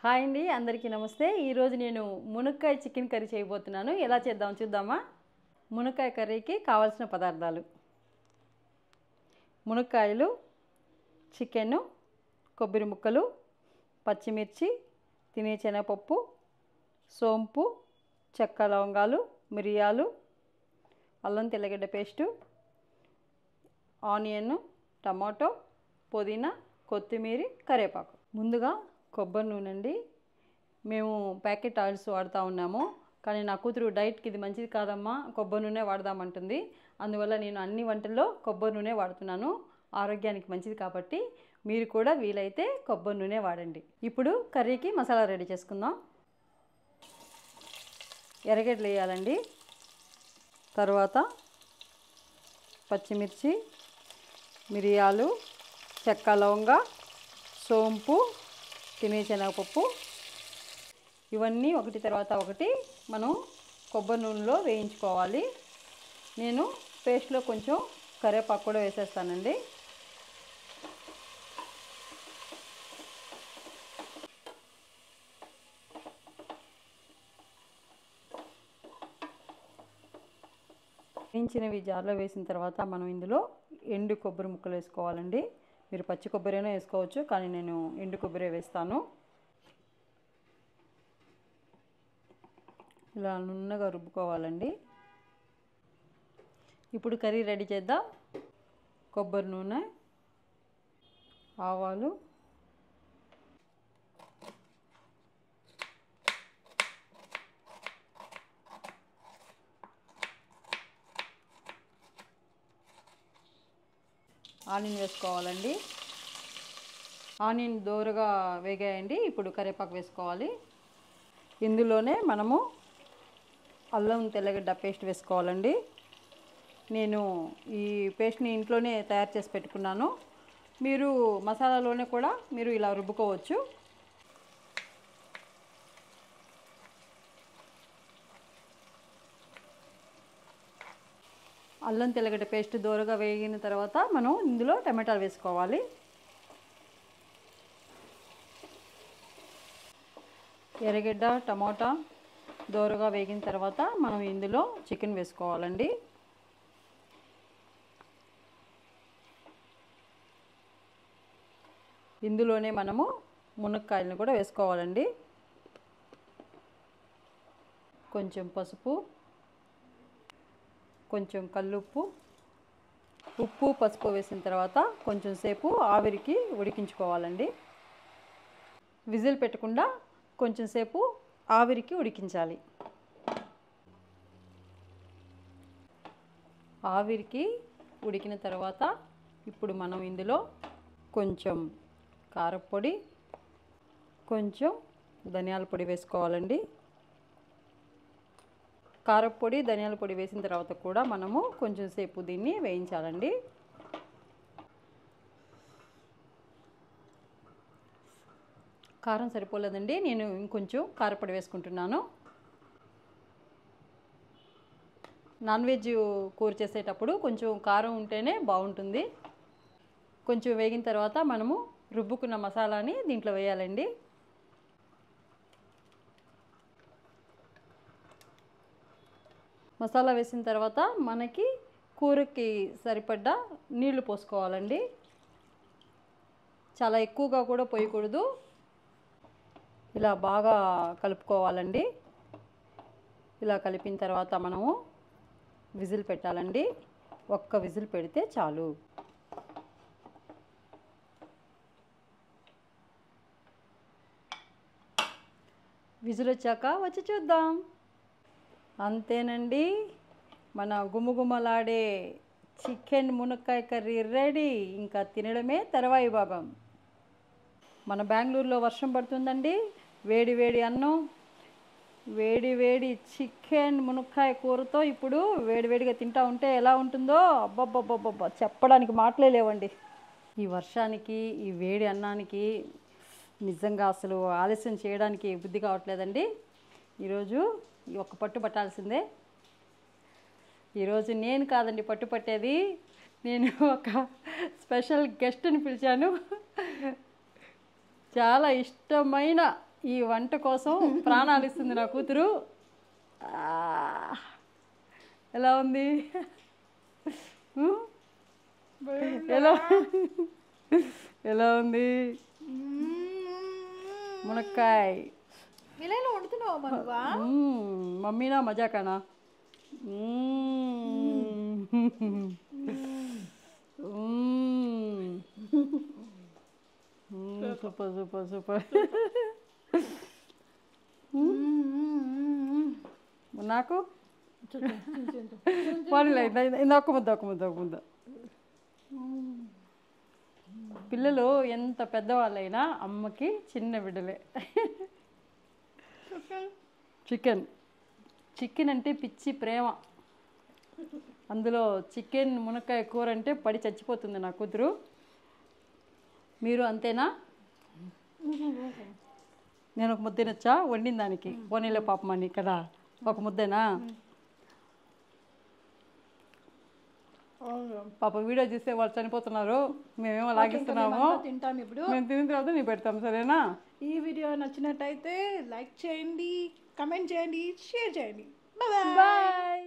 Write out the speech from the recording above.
Hi అండి, అందరికీ నమస్తే. ఈరోజు నేను మునక్కాయ చికెన్ కర్రీ చేయబోతున్నాను. ఎలా చేద్దాం చూద్దామా. మునక్కాయ కర్రీకి కావాల్సిన పదార్థాలు: మునక్కాయలు, చికెను, కొబ్బరి ముక్కలు, పచ్చిమిర్చి, తినే శనగపప్పు, సోంపు, చెక్క లవంగాలు, మిరియాలు, అల్లం తెల్లగడ్డ పేస్టు, ఆనియన్, టమాటో, పుదీనా, కొత్తిమీర, కరివేపాకు. ముందుగా కొబ్బరి నూనె అండి. మేము ప్యాకెట్ ఆయిల్స్ వాడుతూ ఉన్నాము, కానీ నా కూతురు డైట్కి ఇది మంచిది కాదమ్మా, కొబ్బరి నూనె వాడదామంటుంది. అందువల్ల నేను అన్ని వంటల్లో కొబ్బరి నూనె వాడుతున్నాను. ఆరోగ్యానికి మంచిది కాబట్టి మీరు కూడా వీలైతే కొబ్బరి నూనె వాడండి. ఇప్పుడు కర్రీకి మసాలా రెడీ చేసుకుందాం. ఎర్రగడ్డలు వేయాలండి. తర్వాత పచ్చిమిర్చి, మిరియాలు, చెక్క లవంగా, సోంపు, తినే శనగపప్పు, ఇవన్నీ ఒకటి తర్వాత ఒకటి మనం కొబ్బరి నూనెలో వేయించుకోవాలి. నేను పేస్ట్లో కొంచెం కరివేపాకు కూడా వేసేస్తానండి. వేయించినవి జార్లో వేసిన తర్వాత మనం ఇందులో ఎండు కొబ్బరి ముక్కలు వేసుకోవాలండి. మీరు పచ్చి కొబ్బరైనా వేసుకోవచ్చు, కానీ నేను ఎండు కొబ్బరి వేస్తాను. ఇలా నున్నగా రుబ్బుకోవాలండి. ఇప్పుడు కర్రీ రెడీ చేద్దాం. కొబ్బరి నూనె, ఆవాలు, ఆనియన్ వేసుకోవాలండి. ఆనియన్ దోరగా వేగాయండి. ఇప్పుడు కరివేపాకు వేసుకోవాలి. ఇందులోనే మనము అల్లం తెల్లగడ్డ పేస్ట్ వేసుకోవాలండి. నేను ఈ పేస్ట్ని ఇంట్లోనే తయారు చేసి పెట్టుకున్నాను. మీరు మసాలాలోనే కూడా మీరు ఇలా రుబ్బుకోవచ్చు. అల్లం తెల్లగడ్డ పేస్ట్ దోరగా వేగిన తర్వాత మనం ఇందులో టమాటాలు వేసుకోవాలి. ఎర్రగడ్డ, టమాటా దోరగా వేగిన తర్వాత మనం ఇందులో చికెన్ వేసుకోవాలండి. ఇందులోనే మనము మునక్కాయలను కూడా వేసుకోవాలండి. కొంచెం పసుపు, కొంచెం కల్లుప్పు, ఉప్పు, పసుపు వేసిన తర్వాత కొంచెం సేపు ఆవిరికి ఉడికించుకోవాలండి. విజిల్ పెట్టకుండా కొంచెం సేపు ఆవిరికి ఉడికించాలి. ఆవిరికి ఉడికిన తర్వాత ఇప్పుడు మనం ఇందులో కొంచెం కారపొడి, కొంచెం ధనియాల పొడి వేసుకోవాలండి. కారపొడి, ధనియాల పొడి వేసిన తర్వాత కూడా మనము కొంచెం సేపు దీన్ని వేయించాలండి. కారం సరిపోలేదండి, నేను ఇంకొంచెం కారపొడి వేసుకుంటున్నాను. నాన్ వెజ్ కూర చేసేటప్పుడు కొంచెం కారం ఉంటేనే బాగుంటుంది. కొంచెం వేగిన తర్వాత మనము రుబ్బుకున్న మసాలాని దీంట్లో వేయాలండి. మసాలా వేసిన తర్వాత మనకి కూరకి సరిపడ్డ నీళ్లు పోసుకోవాలండి. చాలా ఎక్కువగా కూడా పోయకూడదు. ఇలా బాగా కలుపుకోవాలండి. ఇలా కలిపిన తర్వాత మనము విజిల్ పెట్టాలండి. ఒక్క విజిల్ పెడితే చాలు. విజిల్ వచ్చాక వచ్చి చూద్దాం. అంతేనండి, మన గుమగుమలాడే చికెన్ మునక్కాయ కర్రీ రెడీ. ఇంకా తినడమే తర్వాయి భాగం. మన బెంగళూరులో వర్షం పడుతుందండి. వేడి వేడి అన్నం, వేడి వేడి చికెన్ మునక్కాయ కూరతో ఇప్పుడు వేడివేడిగా తింటూ ఉంటే ఎలా ఉంటుందో అబ్బబ్బబ్బబ్బబ్బా, చెప్పడానికి మాటలే లేవండి. ఈ వర్షానికి, ఈ వేడి అన్నానికి నిజంగా అసలు ఆలస్యం చేయడానికి బుద్ధి కావట్లేదండి. ఈరోజు ఒక పట్టు పట్టాల్సిందే. ఈరోజు నేను కాదండి పట్టు పట్టేది, నేను ఒక స్పెషల్ గెస్ట్ని పిలిచాను. చాలా ఇష్టమైన ఈ వంట కోసం ప్రాణాలు ఇస్తుంది నా కూతురు. ఆ, ఎలా ఉంది? ఎలా ఎలా ఉంది మునక్కాయ? ఇలా వండుతున్నావు మనువా? మమ్మీనా మజాకానా? Super super super. నాకు పోనీలే, ఒక్క ముద్ద ఒక్క ముద్ద ఒక్క ముద్ద. పిల్లలు ఎంత పెద్దవాళ్ళైనా అమ్మకి చిన్న బిడ్డలే. చికెన్ చికెన్ అంటే పిచ్చి ప్రేమ. అందులో చికెన్ మునక్కాయ కూర అంటే పడి చచ్చిపోతుంది నా కూతురు. మీరు అంతేనా? నేను ఒక ముద్ద తినొచ్చా వండిన దానికి? పోనీలే పాపమని కదా, ఒక ముద్దేనా? పాప వీడియో చూస్తే వాళ్ళు చనిపోతున్నారు, మేమేమో లాగిస్తున్నాము. తింటాం ఇప్పుడు. మేము తిన్న తర్వాత నీ పెడతాం, సరేనా? ఈ వీడియో నచ్చినట్టయితే లైక్ చేయండి, కమెంట్ చేయండి, షేర్ చేయండి. బాయ్.